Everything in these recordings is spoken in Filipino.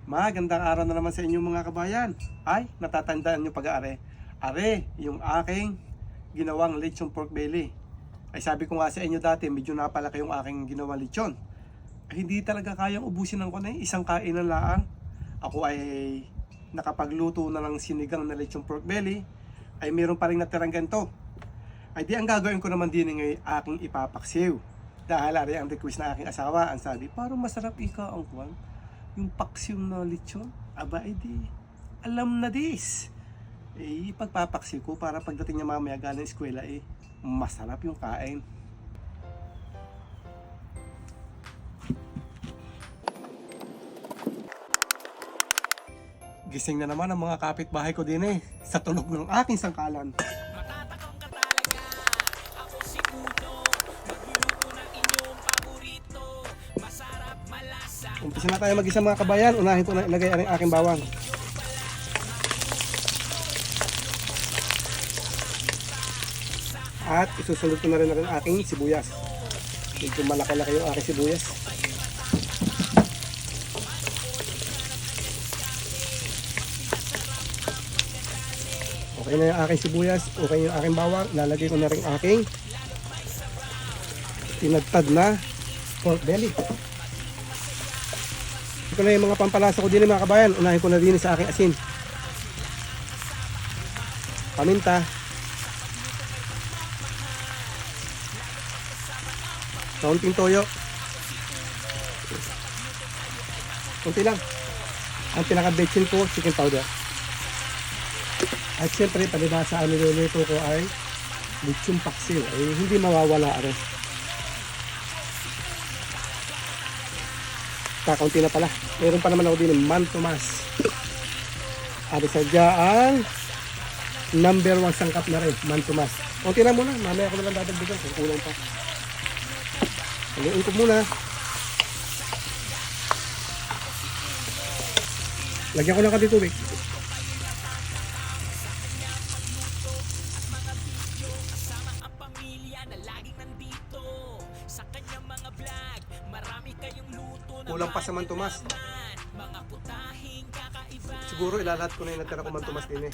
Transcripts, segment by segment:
Magandang araw na naman sa inyo mga kabayan. Ay, natatandaan nyo pag-aare. Are, yung aking ginawang lechon pork belly. Ay sabi ko nga sa inyo dati, medyo napalaki yung aking ginawang lechon. Ay, hindi talaga kayang ubusin ng kunay, isang kainan lang. Ako ay nakapagluto na ng sinigang na lechon pork belly. Ay meron pa rin natirang ganito. Ay di ang gagawin ko naman din ng aking ipapaksiw. Dahil ari ang request na aking asawa, ang sabi, parang masarap ika ang kwan. Yung paksiw na lechon, aba edi, alam na this. Pagpapaksiw ko para pagdating niya mamaya galing eskwela masarap yung kain. Gising na naman ang mga kapitbahay ko din sa tunog ng aking sangkalan. Umpisa na tayo mag-isa mga kabayan. Unahin ko na ilagay ang aking bawang. At isusunod ko na rin ang aking sibuyas. Medyo malaki-laki yung aking sibuyas. Okay na yung aking sibuyas. Okay yung aking bawang. Lalagay ko na rin aking tinadtad na pork belly. Ito na yung mga pampalasa ko din mga kabayan. Unahin ko na din sa aking asin. Paminta. Kaunting toyo. Kunti lang. Ang pinaka-betchin ko, chicken powder. At syempre, palibasa ang niluluto ko ay lechon paksiw. Hindi mawawala rin. Kakaunti na pala. Meron pa naman ako din ng Man Tomas. At sadya ang number 1 sangkap na rin, Man Tomas. Kunti na muna. Mamaya ko na lang dadagdagan kung kulang pa. Haluin ko muna. Lagyan ko ng konti tubig. Kulang pa sa Man Tomas. Siguro ilalahat ko na yung natira ko Man Tomas din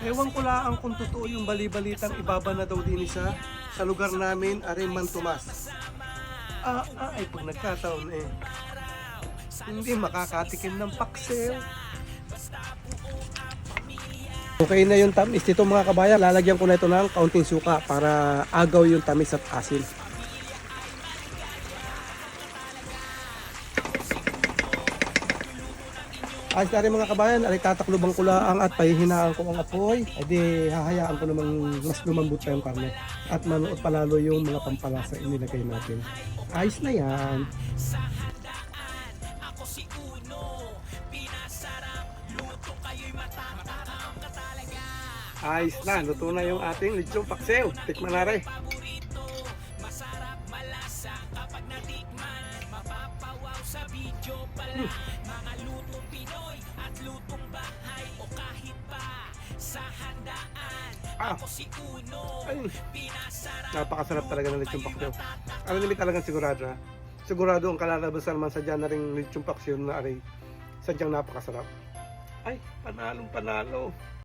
Ewan ko lang kung totoo yung bali-balitang ibaba na daw din sa lugar namin, ari Man Tomas. Ay pag nagkataon hindi makakatikim ng paksiw. Okay na yung tamis dito mga kabayan. Lalagyan ko na ito ng kaunting suka para agaw yung tamis at asin. Ayos na rin mga kabayan. Ay tatakluban ko lang at pahihinaan ko ang apoy. Ay di hahayaan ko namang mas lumambot pa yung karne. At manuot palalo yung mga pampalasa inilagay natin. Ayos na yan. Ayos na, luto na yung ating lechon paksiw. Tikman na rin. Napakasarap talaga ng lechon paksiw. Ano namin talagang sigurado Sigurado ang kalalabasan naman sa dyan na rin lechon paksiw na aray. Sadyang napakasarap. Ay, panalong panalo.